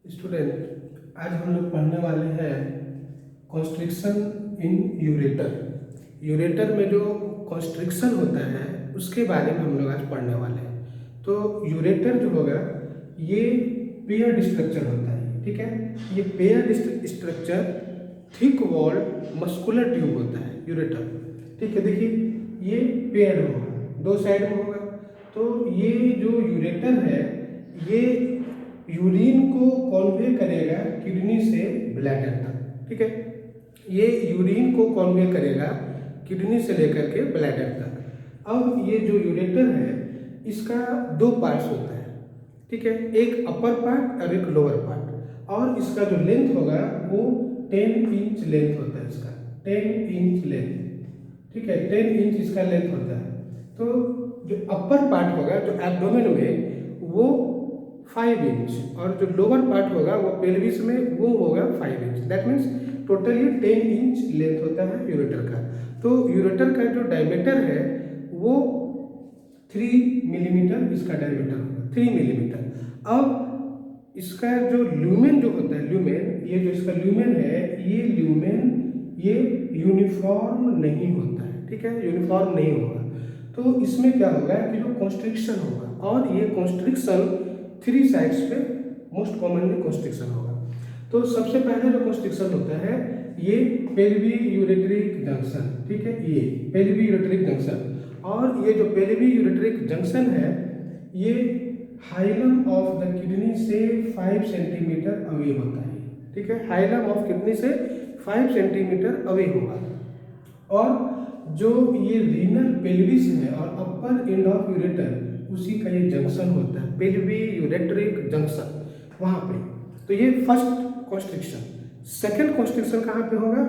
Student, आज हम लोग पढ़ने वाले हैं कॉन्स्ट्रिक्शन इन यूरेटर। यूरेटर में जो कॉन्स्ट्रिक्शन होता है उसके बारे में हम लोग आज पढ़ने वाले हैं। तो यूरेटर जो होगा ये पेयर्ड स्ट्रक्चर होता है, ठीक है। ये paired structure thick walled muscular tube होता है यूरेटर, ठीक है। देखिए ये पेयर्ड होगा, दो साइड में होगा। तो ये जो यूरेटर है ये यूरिन को कॉन्वे करेगा किडनी से ब्लैडर तक, ठीक है। ये यूरिन को कॉन्वे करेगा किडनी से लेकर के ब्लैडर तक। अब ये जो यूरेटर है इसका दो पार्ट्स होता है, ठीक है। एक अपर पार्ट और एक लोअर पार्ट। और इसका जो लेंथ होगा वो 10 इंच लेंथ होता है, इसका 10 इंच लेंथ, ठीक है। 10 इंच इसका लेंथ होता है। तो जो अपर पार्ट होगा जो एब्डोमेन में वो 5 इंच और जो लोअर पार्ट होगा वो पेल्विस में वो होगा 5 इंच। दैट मीन्स टोटल ये 10 इंच लेंथ होता है यूरेटर का। तो यूरेटर का जो डायमीटर है वो 3 मिलीमीटर इसका डायमीटर होगा, 3 मिलीमीटर। अब इसका जो ल्यूमेन जो होता है, ल्यूमेन, ये जो इसका ल्यूमेन है ये ल्यूमेन ये यूनिफॉर्म नहीं होता है, ठीक है। यूनिफॉर्म नहीं होगा। तो इसमें क्या होगा कि जो कॉन्स्ट्रिक्शन होगा और ये कॉन्स्ट्रिक्शन 3 साइड्स पे मोस्ट कॉमनली कॉन्स्ट्रिक्शन होगा। तो सबसे पहले जो कॉन्स्ट्रिक्शन होता है ये पेल्वी यूरेट्रिक जंक्शन, ठीक है। ये पेल्वी यूरेट्रिक जंक्शन, और ये जो पेल्वी यूरेट्रिक जंक्शन है ये हाइलम ऑफ द किडनी से 5 सेंटीमीटर अवे होता है, ठीक है। हाइलम ऑफ किडनी से 5 सेंटीमीटर अवे होगा। और जो ये रीनल पेल्विस है और अपर एंड ऑफ यूरेटर उसी का ये जंक्शन होता है, पेल्वी यूरेट्रिक जंक्शन, वहाँ पे। तो ये फर्स्ट कॉन्स्ट्रिक्शन। सेकेंड कॉन्स्ट्रिक्शन कहाँ पे होगा?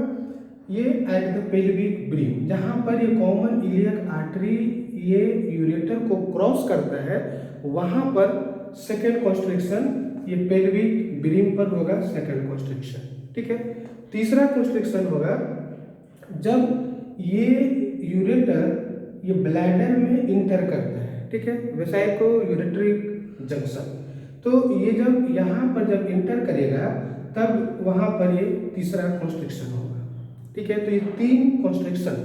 ये एट द पेल्विक ब्रिम, जहाँ पर ये कॉमन इलियक आर्टरी ये यूरेटर को क्रॉस करता है, वहाँ पर सेकेंड कॉन्स्ट्रिक्शन ये पेल्विक ब्रिम पर होगा, सेकेंड कॉन्स्ट्रिक्शन, ठीक है। तीसरा कॉन्स्ट्रिक्शन होगा जब ये यूरेटर ये ब्लैडर में इंटर करता है, ठीक है, वेसाइको यूरेट्रिक जंक्शन। तो ये जब यहाँ पर जब इंटर करेगा तब वहाँ पर ये तीसरा कॉन्स्ट्रिक्शन होगा, ठीक है। तो ये 3 कॉन्स्ट्रिक्शन।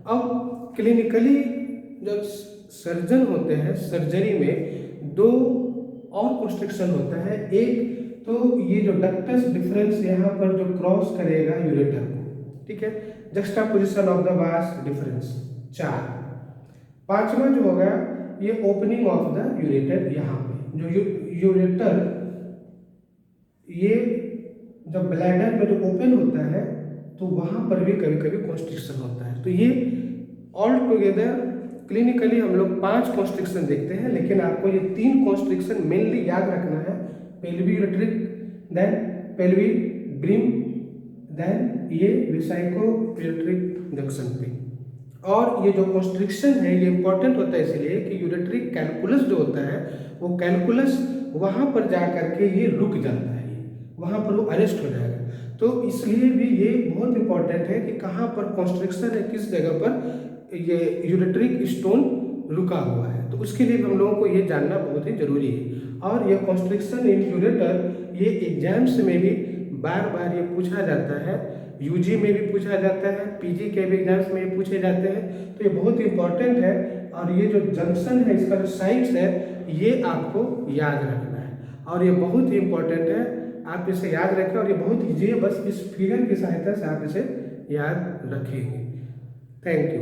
अब क्लिनिकली जब सर्जन होते हैं सर्जरी में 2 और कॉन्स्ट्रिक्शन होता है। एक तो ये जो डक्टस डिफरेंस यहाँ पर जो क्रॉस करेगा यूरेटर को, ठीक है, जक्सटापोजिशन ऑफ द वास डिफरेंस 4। पांचवा जो होगा ये ओपनिंग ऑफ द यूरेटर, यहाँ पे जो यूरेटर ये जब ब्लैडर में जो ओपन होता है तो वहाँ पर भी कभी कभी कॉन्स्ट्रिक्शन होता है। तो ये ऑल टुगेदर क्लिनिकली हम लोग 5 कॉन्स्ट्रिक्शन देखते हैं, लेकिन आपको ये 3 कॉन्स्ट्रिक्शन मेनली याद रखना है। पेल्वी यूरेट्रिक, देन पेल्वी ब्रिम, देन ये वेसाइको यूरेट्रिक जंक्शन पे। और ये जो कॉन्स्ट्रिक्शन है ये इंपॉर्टेंट होता है इसलिए कि यूरेट्रिक कैलकुलस जो होता है वो कैलकुलस वहाँ पर जा करके ये रुक जाता है, वहाँ पर वो अरेस्ट हो जाएगा। तो इसलिए भी ये बहुत इंपॉर्टेंट है कि कहाँ पर कॉन्स्ट्रिक्शन है, किस जगह पर ये यूरेट्रिक स्टोन रुका हुआ है। तो उसके लिए हम लोगों को ये जानना बहुत ही जरूरी है। और ये कॉन्स्ट्रिक्शन इन यूरेटर ये एग्जाम्स में भी बार बार ये पूछा जाता है, यूजी में भी पूछा जाता है, पीजी के भी एग्जाम्स में पूछे जाते हैं। तो ये बहुत इंपॉर्टेंट है। और ये जो जंक्शन है इसका जो साइड्स है ये आपको याद रखना है और ये बहुत ही इंपॉर्टेंट है, आप इसे याद रखें। और ये बहुत ईजी है, बस इस फिगर की सहायता से आप इसे याद रखेंगे। Thank you.